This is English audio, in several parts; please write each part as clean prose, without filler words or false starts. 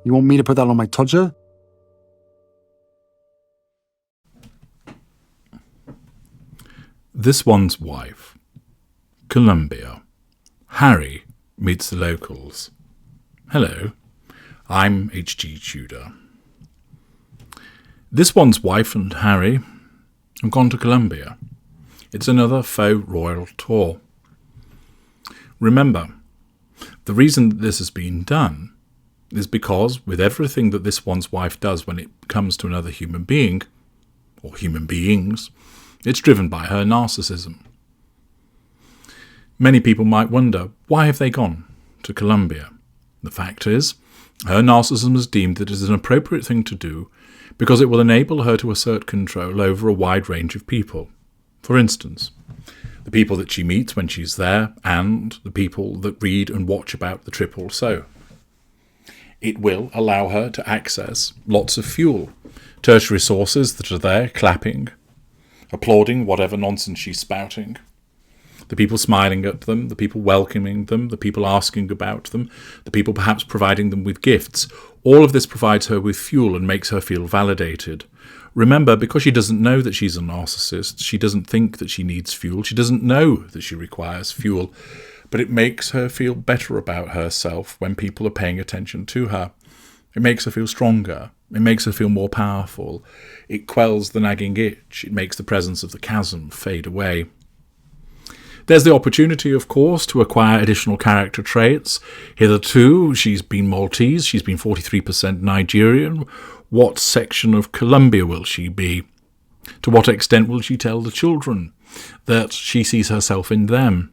You want me to put that on my Tudor? This one's wife. Colombia. Harry meets the locals. Hello, I'm H.G. Tudor. This one's wife and Harry have gone to Colombia. It's another faux royal tour. Remember, the reason that this has been done is because with everything that this one's wife does when it comes to another human being, or human beings, it's driven by her narcissism. Many people might wonder, why have they gone to Colombia? The fact is, her narcissism has deemed that it is an appropriate thing to do because it will enable her to assert control over a wide range of people. For instance, the people that she meets when she's there and the people that read and watch about the trip also. It will allow her to access lots of fuel, tertiary sources that are there clapping, applauding whatever nonsense she's spouting. The people smiling at them, the people welcoming them, the people asking about them, the people perhaps providing them with gifts. All of this provides her with fuel and makes her feel validated. Remember, because she doesn't know that she's a narcissist, she doesn't think that she needs fuel, she doesn't know that she requires fuel, but it makes her feel better about herself when people are paying attention to her. It makes her feel stronger. It makes her feel more powerful. It quells the nagging itch. It makes the presence of the chasm fade away. There's the opportunity, of course, to acquire additional character traits. Hitherto, she's been Maltese, she's been 43% Nigerian. What section of Colombia will she be? To what extent will she tell the children that she sees herself in them?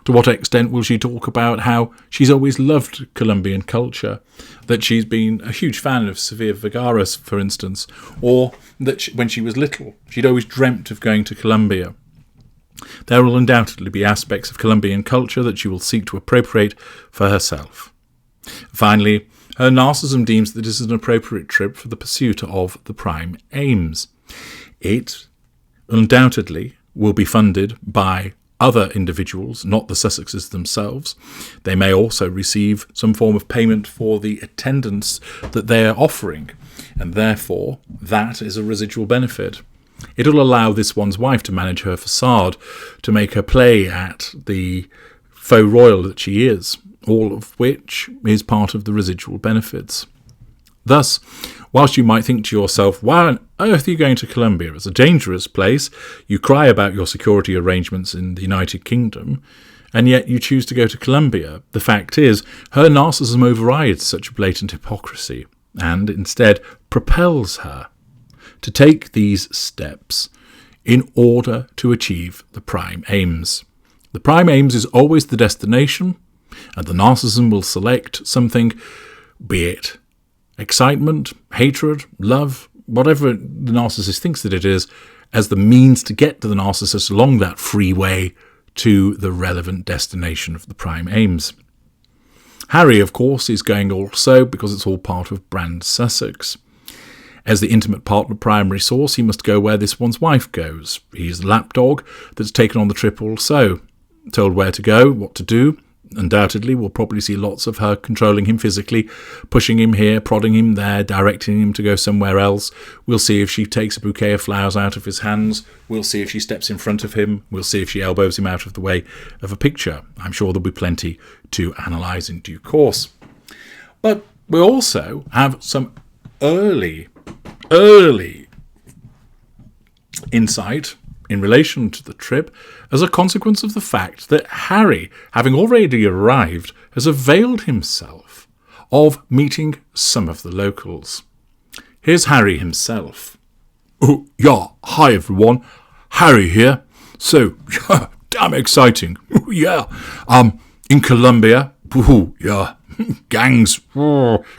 To what extent will she talk about how she's always loved Colombian culture, that she's been a huge fan of Sofia Vergara's, for instance, or that when she was little, she'd always dreamt of going to Colombia? There will undoubtedly be aspects of Colombian culture that she will seek to appropriate for herself. Finally, her narcissism deems that it is an appropriate trip for the pursuit of the prime aims. It undoubtedly will be funded by other individuals, not the Sussexes themselves. They may also receive some form of payment for the attendance that they are offering, and therefore that is a residual benefit. It'll allow this one's wife to manage her facade, to make her play at the faux royal that she is, all of which is part of the residual benefits. Thus, whilst you might think to yourself, why on earth are you going to Colombia? It's a dangerous place. You cry about your security arrangements in the United Kingdom, and yet you choose to go to Colombia. The fact is, her narcissism overrides such blatant hypocrisy, and instead propels her to take these steps in order to achieve the prime aims. The prime aims is always the destination, and the narcissism will select something, be it excitement, hatred, love, whatever the narcissist thinks that it is, as the means to get to the narcissist along that freeway to the relevant destination of the prime aims. Harry, of course, is going also because it's all part of Brand Sussex. As the intimate partner primary source, he must go where this one's wife goes. He's the lapdog that's taken on the trip also. Told where to go, what to do. Undoubtedly, we'll probably see lots of her controlling him physically, pushing him here, prodding him there, directing him to go somewhere else. We'll see if she takes a bouquet of flowers out of his hands. We'll see if she steps in front of him. We'll see if she elbows him out of the way of a picture. I'm sure there'll be plenty to analyse in due course. But we also have some early insight in relation to the trip as a consequence of the fact that Harry, having already arrived, has availed himself of meeting some of the locals. Here's Harry himself. Oh, yeah, hi everyone, Harry here. So, damn exciting. Yeah, in Colombia, yeah, gangs,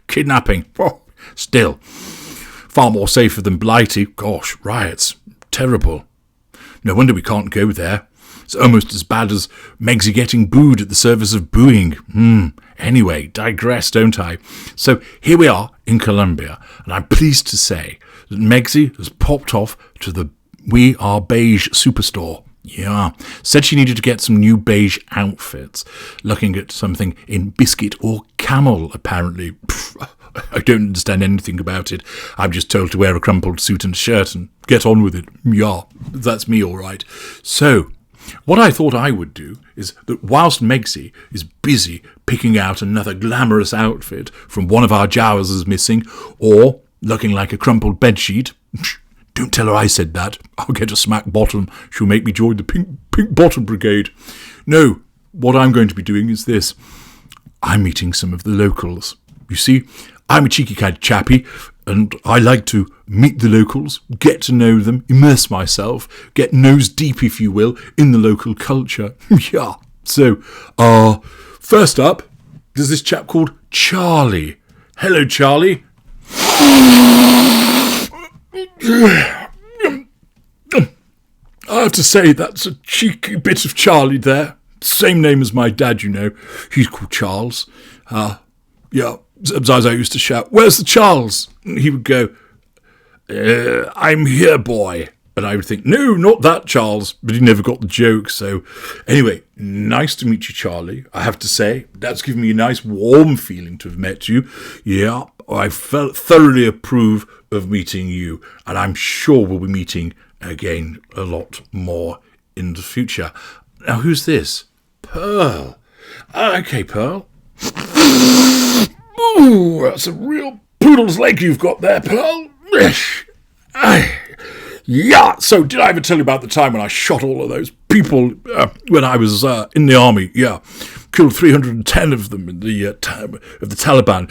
kidnapping, still. Far more safer than Blighty. Gosh, riots. Terrible. No wonder we can't go there. It's almost as bad as Megzy getting booed at the service of booing. Anyway, digress, don't I? So here we are in Colombia, and I'm pleased to say that Megzy has popped off to the We Are Beige superstore. Yeah, said she needed to get some new beige outfits, looking at something in biscuit or camel, apparently. I don't understand anything about it. I'm just told to wear a crumpled suit and shirt and get on with it. Yeah, that's me all right. So, what I thought I would do is that whilst Megsy is busy picking out another glamorous outfit from one of our Jowers missing, or looking like a crumpled bedsheet, don't tell her I said that. I'll get a smack bottom. She'll make me join the pink bottom brigade. No, what I'm going to be doing is this. I'm meeting some of the locals. You see, I'm a cheeky kind of chappy, and I like to meet the locals, get to know them, immerse myself, get nose deep, if you will, in the local culture. Yeah. So, first up, there's this chap called Charlie. Hello, Charlie. I have to say, that's a cheeky bit of Charlie there. Same name as my dad, you know. He's called Charles. Yeah, sometimes I used to shout, "Where's the Charles?" And he would go, "I'm here, boy." And I would think, "No, not that Charles." But he never got the joke. So anyway, nice to meet you, Charlie. I have to say, that's given me a nice warm feeling to have met you. Yeah, I thoroughly approve of meeting you. And I'm sure we'll be meeting again a lot more in the future. Now, who's this? Pearl. Okay, Pearl. Ooh, that's a real poodle's leg you've got there, Pearl. Yeah, so did I ever tell you about the time when I shot all of those people when I was in the army? Yeah, killed 310 of them in the time of the Taliban.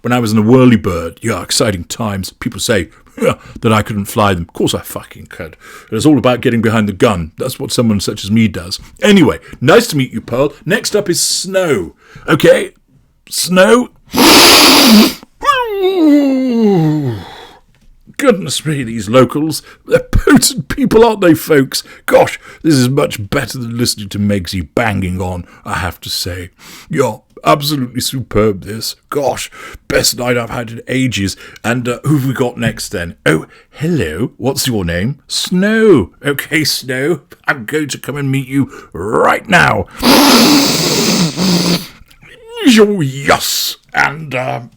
When I was in a whirlybird. Yeah, exciting times. People say that I couldn't fly them. Of course I fucking could. It's all about getting behind the gun. That's what someone such as me does. Anyway, nice to meet you, Pearl. Next up is Snow. Okay, Snow. Goodness me, these locals. They're potent people, aren't they, folks? Gosh, this is much better than listening to Megsy banging on, I have to say. You're absolutely superb, this. Gosh, best night I've had in ages. And who've we got next, then? Oh, hello. What's your name? Snow. Okay, Snow. I'm going to come and meet you right now. Oh, yes. And, I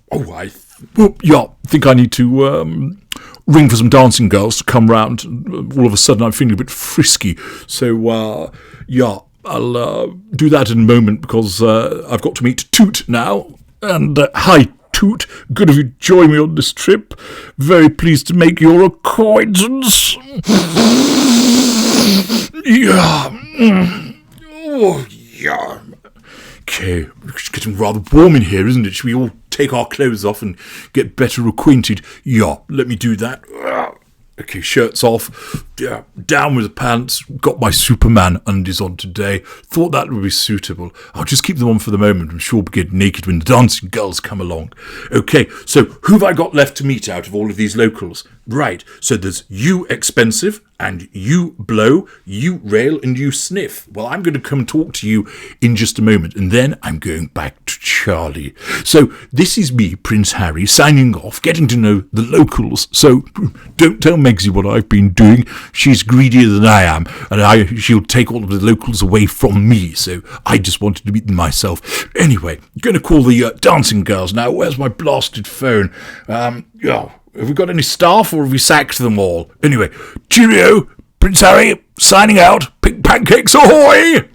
think I need to, ring for some dancing girls to come round. All of a sudden I'm feeling a bit frisky. So, I'll do that in a moment because I've got to meet Toot now. And hi, Toot. Good of you to join me on this trip. Very pleased to make your acquaintance. Yeah. Oh, yeah. Okay, it's getting rather warm in here, isn't it? Should we all take our clothes off and get better acquainted? Yeah, let me do that. Okay, shirts off. Yeah, down with the pants. Got my Superman undies on today. Thought that would be suitable. I'll just keep them on for the moment. I'm sure I'll get naked when the dancing girls come along. Okay, so who've I got left to meet out of all of these locals? Right, so there's you Expensive, and you Blow, you Rail, and you Sniff. Well, I'm going to come and talk to you in just a moment, and then I'm going back to Charlie. So this is me, Prince Harry, signing off, getting to know the locals. So don't tell Megsy what I've been doing. She's greedier than I am, and she'll take all of the locals away from me, so I just wanted to meet them myself. Anyway, I'm going to call the dancing girls now. Where's my blasted phone? Have we got any staff, or have we sacked them all? Anyway, cheerio, Prince Harry, signing out. Pink pancakes ahoy!